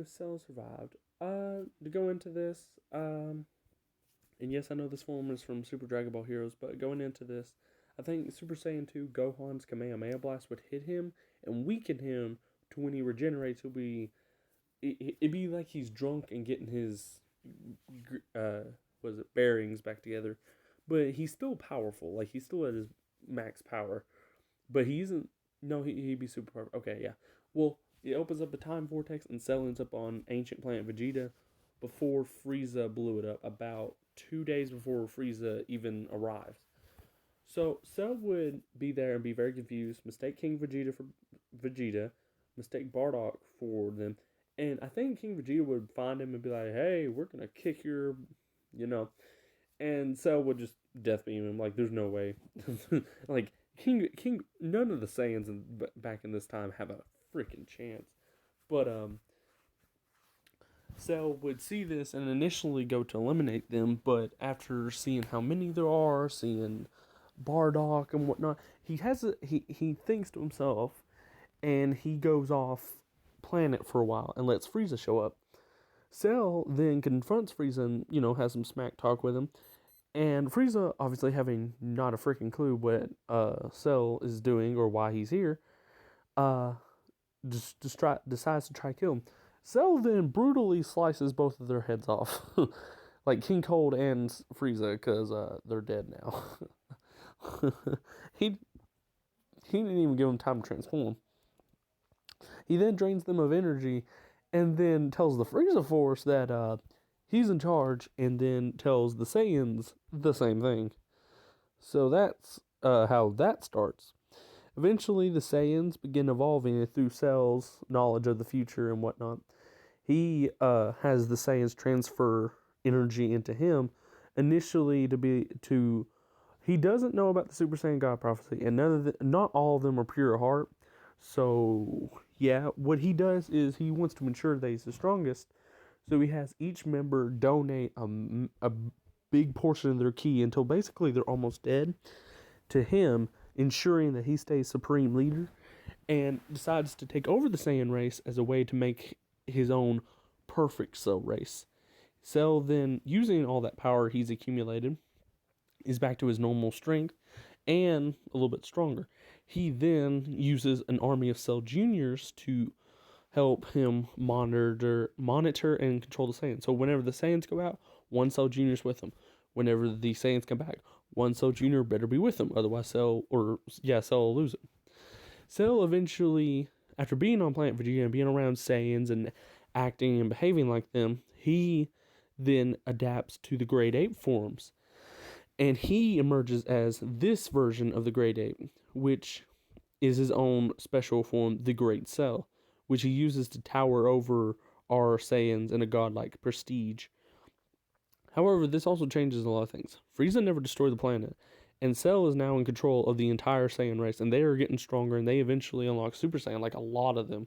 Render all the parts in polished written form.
Cell survived. To go into this, and yes, I know this form is from Super Dragon Ball Heroes, but going into this, I think Super Saiyan 2 Gohan's Kamehameha Blast would hit him and weaken him to when he regenerates, it'd be like he's drunk and getting his, was it, bearings back together. But he's still powerful. Like, he's still at his max power. But he isn't, no, he'd be super powerful. Okay, yeah. Well, it opens up a time vortex and Cell ends up on ancient planet Vegeta before Frieza blew it up, about 2 days before Frieza even arrives. So Cell would be there and be very confused, mistake King Vegeta for Vegeta, mistake Bardock for them, and I think King Vegeta would find him and be like, "Hey, we're gonna kick your, you know," and Cell would just death beam him. Like, there's no way. Like, King, none of the Saiyans back in this time have a freaking chance. But Cell would see this and initially go to eliminate them, but after seeing how many there are, seeing Bardock and whatnot, he thinks to himself, and he goes off planet for a while and lets Frieza show up. Cell then confronts Frieza and has some smack talk with him, and Frieza, obviously having not a freaking clue what Cell is doing or why he's here, uh, decides to try to kill him. Cell then brutally slices both of their heads off, like King Cold and Frieza, because they're dead now. he he didn't even give them time to transform. He then drains them of energy, and then tells the Frieza Force that he's in charge, and then tells the Saiyans the same thing. So that's how that starts. Eventually, the Saiyans begin evolving through Cell's knowledge of the future and whatnot. He has the Saiyans transfer energy into him, initially to. He doesn't know about the Super Saiyan God prophecy, and not all of them are pure heart. So yeah, what he does is he wants to ensure that he's the strongest. So he has each member donate a big portion of their ki until basically they're almost dead to him, ensuring that he stays supreme leader, and decides to take over the Saiyan race as a way to make his own perfect Cell race. Cell then, using all that power he's accumulated, is back to his normal strength and a little bit stronger. He then uses an army of Cell Juniors to help him monitor and control the Saiyans. So whenever the Saiyans go out, one Cell Junior's with them. Whenever the Saiyans come back, one Cell Junior better be with them. Otherwise, Cell will lose it. Cell eventually, after being on planet Vegeta and being around Saiyans and acting and behaving like them, he then adapts to the Grade 8 forms. And he emerges as this version of the Great Ape, which is his own special form, the Great Cell, which he uses to tower over our Saiyans in a godlike prestige. However, this also changes a lot of things. Frieza never destroyed the planet, and Cell is now in control of the entire Saiyan race, and they are getting stronger, and they eventually unlock Super Saiyan, like a lot of them,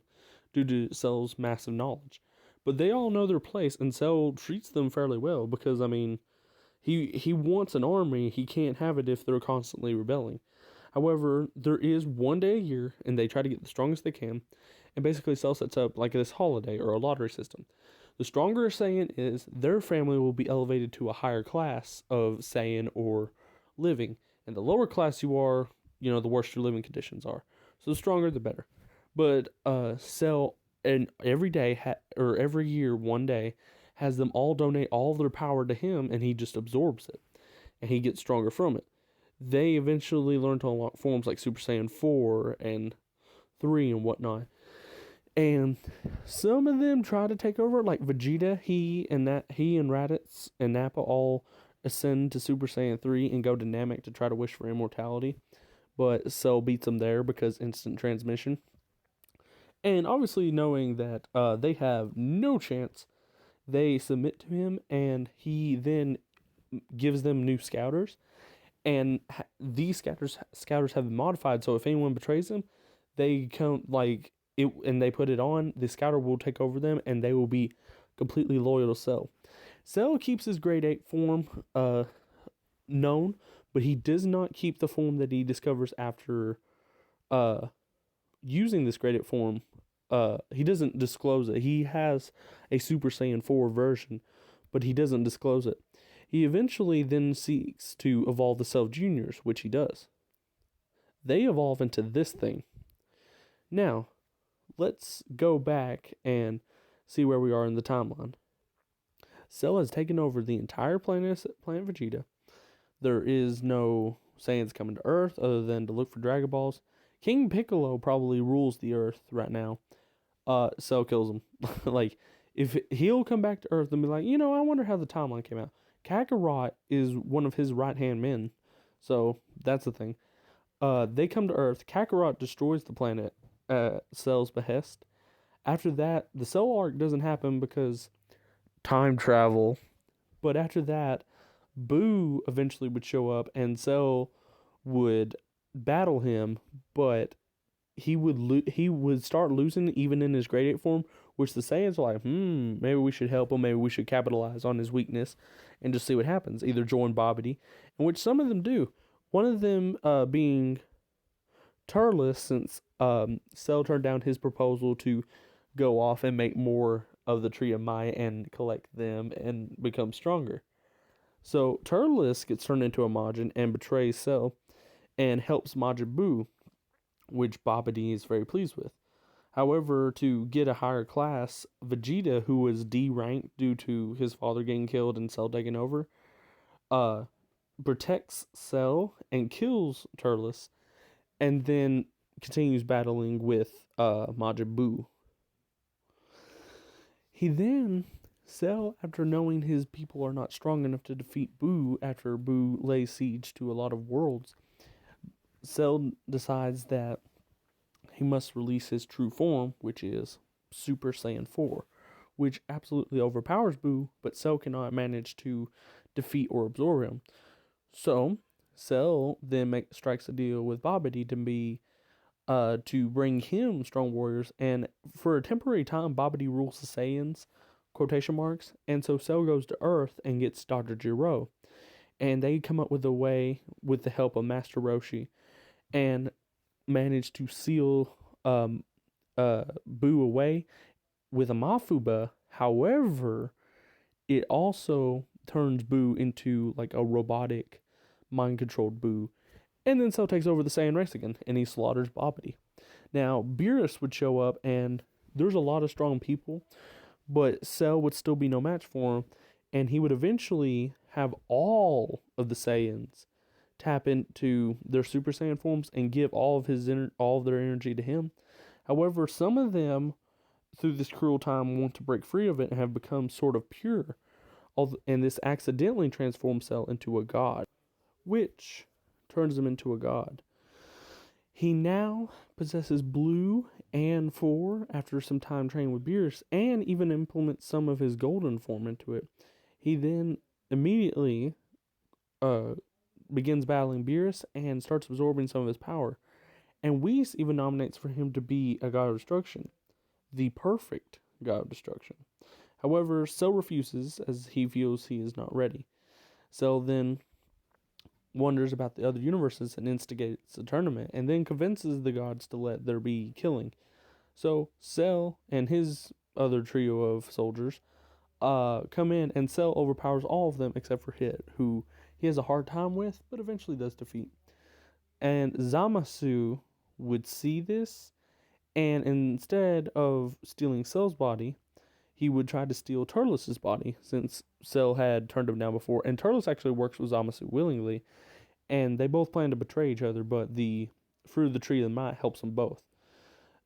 due to Cell's massive knowledge. But they all know their place, and Cell treats them fairly well, because, I mean, he wants an army. He can't have it if they're constantly rebelling. However, there is one day a year, and they try to get the strongest they can. And basically, Cell sets up like this holiday or a lottery system. The stronger a Saiyan is, their family will be elevated to a higher class of Saiyan or living. And the lower class you are, the worse your living conditions are. So the stronger, the better. But Cell, and every day or every year, one day, has them all donate all of their power to him, and he just absorbs it, and he gets stronger from it. They eventually learn to unlock forms like Super Saiyan 4 and 3 and whatnot. And some of them try to take over, like Vegeta. He and Raditz and Nappa all ascend to Super Saiyan 3 and go to Namek to try to wish for immortality. But Cell beats them there because instant transmission. And obviously knowing that they have no chance, they submit to him, and he then gives them new scouters. And these scouters have been modified, so if anyone betrays them, they come like it, and they put it on. The scouter will take over them, and they will be completely loyal to Cell. Cell keeps his Grade 8 form known, but he does not keep the form that he discovers after using this Grade 8 form he doesn't disclose it. He has a Super Saiyan 4 version, but he doesn't disclose it. He eventually then seeks to evolve the Cell Juniors, which he does. They evolve into this thing. Now, let's go back and see where we are in the timeline. Cell has taken over the entire planet Vegeta. There is no Saiyans coming to Earth other than to look for Dragon Balls. King Piccolo probably rules the Earth right now. Cell kills him. Like, if he'll come back to Earth and be like, I wonder how the timeline came out. Kakarot is one of his right-hand men. So, that's the thing. They come to Earth. Kakarot destroys the planet at Cell's behest. After that, the Cell arc doesn't happen because time travel. But after that, Boo eventually would show up and Cell would battle him, but he would start losing even in his grade 8 form, which the Saiyans are like, maybe we should help him, maybe we should capitalize on his weakness and just see what happens. Either join Babidi, in which some of them do. One of them being Turles, since Cell turned down his proposal to go off and make more of the Tree of Might and collect them and become stronger. So Turles gets turned into a Majin and betrays Cell and helps Majin Buu, which Babidi is very pleased with. However, to get a higher class, Vegeta, who was D ranked due to his father getting killed and Cell taking over, protects Cell and kills Turles, and then continues battling with Majin Buu. He then, Cell, after knowing his people are not strong enough to defeat Buu after Buu lays siege to a lot of worlds, Cell decides that he must release his true form, which is Super Saiyan 4, which absolutely overpowers Buu, but Cell cannot manage to defeat or absorb him. So, Cell then strikes a deal with Babidi to bring him strong warriors, and for a temporary time, Babidi rules the Saiyans, quotation marks, and so Cell goes to Earth and gets Dr. Gero, and they come up with a way, with the help of Master Roshi, and manage to seal Buu away with a Mafuba. However, it also turns Buu into like a robotic, mind-controlled Buu. And then Cell takes over the Saiyan race again, and he slaughters Babidi. Now, Beerus would show up, and there's a lot of strong people, but Cell would still be no match for him, and he would eventually have all of the Saiyans tap into their Super Saiyan forms and give all of their energy to him. However, some of them, through this cruel time, want to break free of it and have become sort of pure, and this accidentally transforms Cell into a god, which turns him into a god. He now possesses Blue and 4 after some time training with Beerus, and even implements some of his golden form into it. He then immediately begins battling Beerus and starts absorbing some of his power. And Whis even nominates for him to be a god of destruction, the perfect god of destruction. However, Cell refuses as he feels he is not ready. Cell then wonders about the other universes and instigates a tournament, and then convinces the gods to let there be killing. So Cell and his other trio of soldiers come in, and Cell overpowers all of them except for Hit, who he has a hard time with, but eventually does defeat. And Zamasu would see this, and instead of stealing Cell's body, he would try to steal Turles' body, since Cell had turned him down before. And Turles actually works with Zamasu willingly, and they both plan to betray each other, but the fruit of the tree of the might helps them both.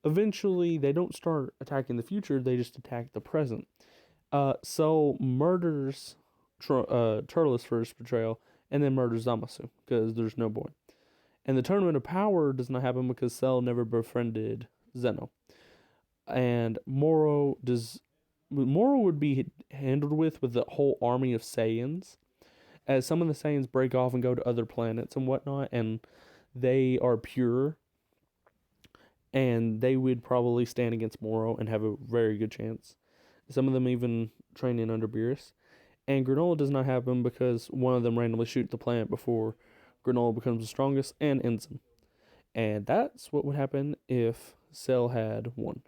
Eventually, they don't start attacking the future, they just attack the present. Cell murders Turles for his betrayal, and then murders Zamasu, because there's no boy. And the Tournament of Power does not happen because Cell never befriended Zeno. And Moro would be handled with the whole army of Saiyans, as some of the Saiyans break off and go to other planets and whatnot, and they are pure, and they would probably stand against Moro and have a very good chance. Some of them even train in under Beerus. And Granola does not happen because one of them randomly shoots the planet before Granola becomes the strongest and ends him. And that's what would happen if Cell had won.